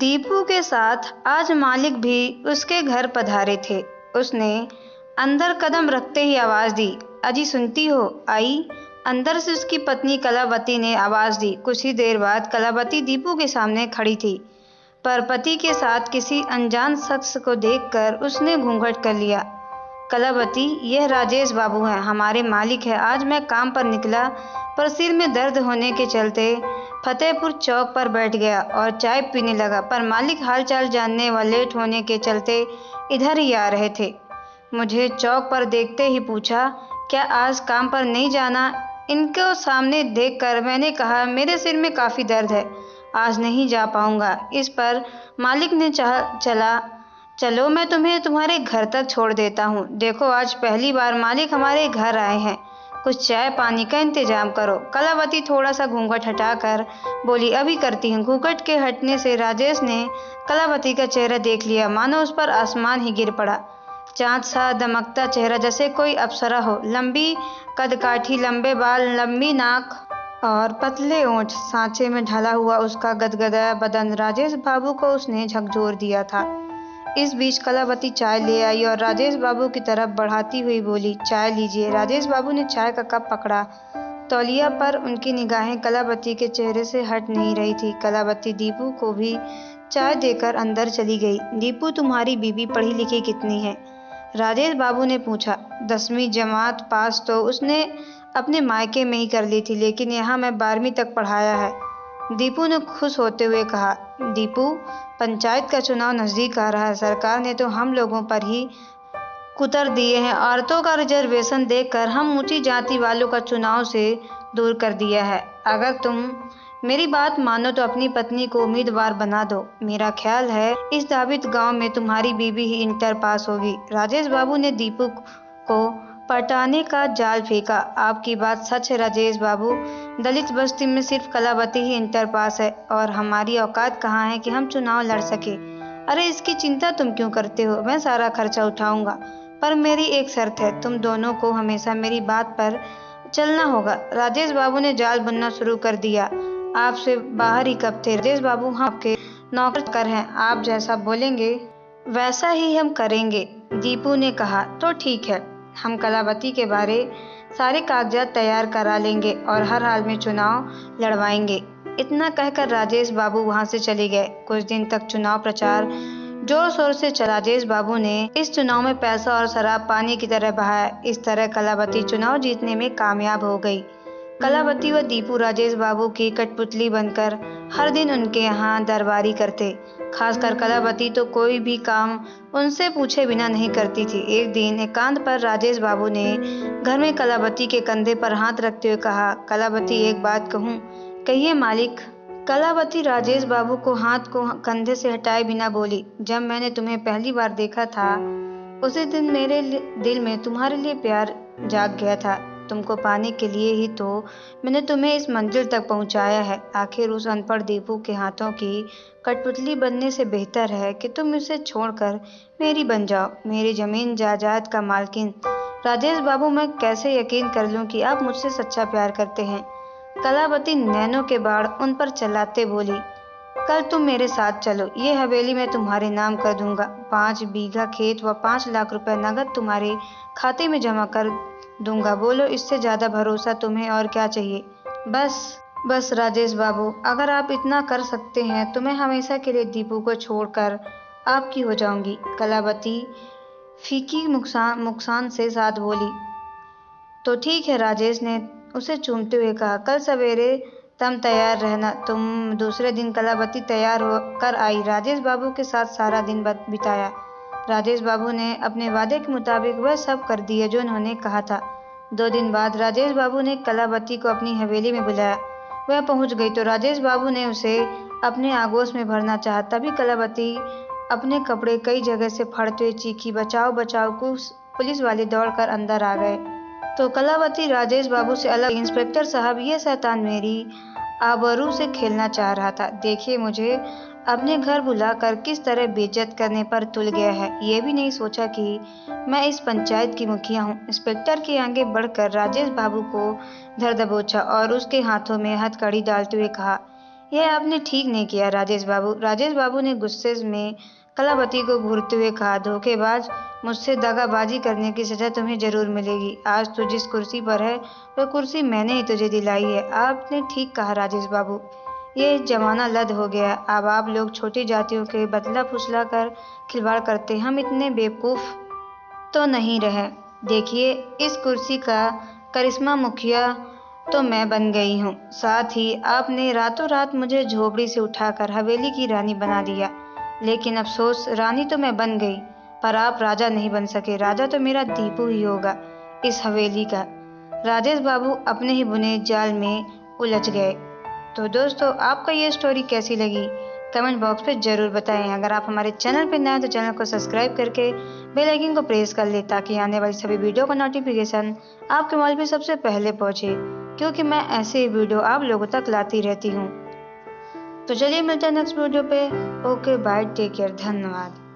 दीपू के साथ आज मालिक भी उसके घर पधारे थे। उसने अंदर कदम रखते ही आवाज दी, अजी सुनती हो आई। अंदर से उसकी पत्नी कलावती ने आवाज दी। कुछ ही देर बाद कलावती दीपू के सामने खड़ी थी, पर पति के साथ किसी अनजान शख्स को देखकर उसने घूंघट कर लिया। कलावती, यह राजेश बाबू हैं, हमारे मालिक है। आज मैं काम पर निकला, पर सिर में दर्द होने के चलते फतेहपुर चौक पर बैठ गया और चाय पीने लगा, पर मालिक हालचाल जानने व लेट होने के चलते इधर ही आ रहे थे। मुझे चौक पर देखते ही पूछा, क्या आज काम पर नहीं जाना? इनको सामने देखकर मैंने कहा, मेरे सिर में काफ़ी दर्द है, आज नहीं जा पाऊंगा। इस पर मालिक ने चलो मैं तुम्हें तुम्हारे घर तक छोड़ देता हूँ। देखो आज पहली बार मालिक हमारे घर आए हैं, कुछ चाय पानी का इंतजाम करो। कलावती थोड़ा सा घूंघट हटाकर बोली, अभी करती हूँ। घूंघट के हटने से राजेश ने कलावती का चेहरा देख लिया, मानो उस पर आसमान ही गिर पड़ा। चाँद सा दमकता चेहरा, जैसे कोई अप्सरा हो। लंबी कदकाठी, लंबे बाल, लंबी नाक और पतले ओंठ, सांचे में ढला हुआ उसका गदगदा बदन। राजेश बाबू को उसने झकझोर दिया था। इस बीच कलावती चाय ले आई और राजेश बाबू की तरफ बढ़ाती हुई बोली, चाय लीजिए। राजेश बाबू ने चाय का कप पकड़ा, तौलिया पर उनकी निगाहें कलावती के चेहरे से हट नहीं रही थी। कलावती दीपू को भी चाय देकर अंदर चली गई। दीपू, तुम्हारी बीबी पढ़ी लिखी कितनी है? राजेश बाबू ने पूछा। 10वीं जमात पास तो उसने अपने मायके में ही कर ली थी, लेकिन यहाँ मैं 12वीं तक पढ़ाया है, दीपू ने खुश होते हुए कहा। दीपू, पंचायत का चुनाव नजदीक आ रहा है, सरकार ने तो हम लोगों पर ही कुतर दिए हैं। औरतों का रिजर्वेशन देकर हम ऊंची जाति वालों का चुनाव से दूर कर दिया है। अगर तुम मेरी बात मानो तो अपनी पत्नी को उम्मीदवार बना दो। मेरा ख्याल है इस दावित गांव में तुम्हारी बीबी ही इंटर पास होगी। राजेश बाबू ने दीपू को पटाने का जाल फेंका। आपकी बात सच है राजेश बाबू, दलित बस्ती में सिर्फ कलावती ही इंटर पास है और हमारी औकात कहाँ है कि हम चुनाव लड़ सके। अरे इसकी चिंता तुम क्यों करते हो, मैं सारा खर्चा उठाऊंगा, पर मेरी एक शर्त है, तुम दोनों को हमेशा मेरी बात पर चलना होगा। राजेश बाबू ने जाल बुनना शुरू कर दिया। आपसे बाहर ही कब थे राजेश बाबू? हम आपके नौकर हैं, आप जैसा बोलेंगे वैसा ही हम करेंगे, दीपू ने कहा। तो ठीक है, हम कलावती के बारे सारे कागजात तैयार करा लेंगे और हर हाल में चुनाव लड़वाएंगे। इतना कहकर राजेश बाबू वहां से चले गए। कुछ दिन तक चुनाव प्रचार जोर शोर से चला। राजेश बाबू ने इस चुनाव में पैसा और शराब पानी की तरह बहाया। इस तरह कलावती चुनाव जीतने में कामयाब हो गई। कलावती व दीपू राजेश बाबू की कठपुतली बनकर हर दिन उनके यहाँ दरबारी करते। खासकर कलावती तो कोई भी काम उनसे पूछे बिना नहीं करती थी। एक दिन एकांत पर राजेश बाबू ने घर में कलावती के कंधे पर हाथ रखते हुए कहा, कलावती एक बात कहूँ? कहिए मालिक। कलावती राजेश बाबू को हाथ को कंधे से हटाए बिना बोली, जब मैंने तुम्हें पहली बार देखा था उसी दिन मेरे दिल में तुम्हारे लिए प्यार जाग गया था। तुमको पाने के लिए ही तो मैंने तुम्हें इस मंजिल तक पहुंचाया है। आखिर उस अनपढ़ दीपू के हाथों की कठपुतली बनने से बेहतर है कि तुम इसे छोड़कर मेरी बन जाओ, मेरी जमीन जायदाद का मालकिन। राजेश बाबू, मैं कैसे यकीन कर लूं कि आप मुझसे सच्चा प्यार करते हैं? कलावती नैनों के बाढ़ उन पर चलाते बोली, कल तुम मेरे साथ चलो, ये हवेली मैं तुम्हारे नाम कर दूंगा। 5 बीघा खेत व 5 लाख रुपए नगद तुम्हारे खाते में जमा कर दूंगा। बोलो, इससे ज्यादा भरोसा तुम्हें और क्या चाहिए? बस राजेश बाबू, अगर आप इतना कर सकते हैं तो मैं हमेशा के लिए दीपू को छोड़कर आपकी हो जाऊंगी। कलावती फीकी मुस्कान से साथ बोली। तो ठीक है, राजेश ने उसे चूमते हुए कहा। कल सवेरे तुम तैयार रहना। तुम दूसरे दिन कलावती तैयार होकर आई। राजेश बाबू के साथ सारा दिन बिताया। राजेश बाबू ने अपने वादे के मुताबिक वह सब कर दिया जो उन्होंने कहा था। 2 दिन बाद राजेश बाबू ने कलावती को अपनी हवेली में बुलाया। वह पहुंच गई तो राजेश बाबू ने उसे अपने आगोश में भरना चाहा। तभी कलावती अपने कपड़े कई जगह से फाड़ते हुए चीखी, बचाओ बचाओ। कुछ पुलिस वाले दौड़कर अंदर आ गए तो कलावती राजेश बाबू से अलग, इंस्पेक्टर साहब, ये शैतान मेरी आबरू से खेलना चाह रहा था। देखिए, मुझे अपने घर बुलाकर किस तरह बेइज्जत करने पर तुल गया है। ये भी नहीं सोचा कि मैं इस पंचायत की मुखिया हूँ। इंस्पेक्टर के आगे बढ़कर राजेश बाबू को धर दबोचा और उसके हाथों में हथकड़ी डालते हुए कहा, यह आपने ठीक नहीं किया राजेश बाबू। राजेश बाबू ने गुस्से में कलावती को घूरते हुए कहा, धोखेबाज, मुझसे दगाबाजी करने की सजा तुम्हें जरूर मिलेगी। आज तू जिस कुर्सी पर है वह कुर्सी मैंने ही तुझे दिलाई है। आपने ठीक कहा राजेश बाबू, ये जमाना लद हो गया। अब आप लोग छोटी जातियों के बदला फुसला कर खिलवाड़ करते। हम इतने बेवकूफ तो नहीं रहे। देखिए, इस कुर्सी का करिश्मा मुखिया तो मैं बन गई हूँ। साथ ही आपने रातों रात मुझे झोपड़ी से उठाकर हवेली की रानी बना दिया। लेकिन अफसोस, रानी तो मैं बन गई, पर आप राजा नहीं बन सके। राजा तो मेरा दीपू ही होगा इस हवेली का। राजेश बाबू अपने ही बुने जाल में उलझ गए। तो दोस्तों, आपको ये स्टोरी कैसी लगी कमेंट बॉक्स में ज़रूर बताएं। अगर आप हमारे चैनल पर नए हैं तो चैनल को सब्सक्राइब करके बेल आइकन को प्रेस कर लें, ताकि आने वाली सभी वीडियो का नोटिफिकेशन आपके मोबाइल पर सबसे पहले पहुंचे, क्योंकि मैं ऐसे ही वीडियो आप लोगों तक लाती रहती हूँ। तो चलिए मिलते हैं नेक्स्ट वीडियो पे। ओके बाय, टेक केयर, धन्यवाद।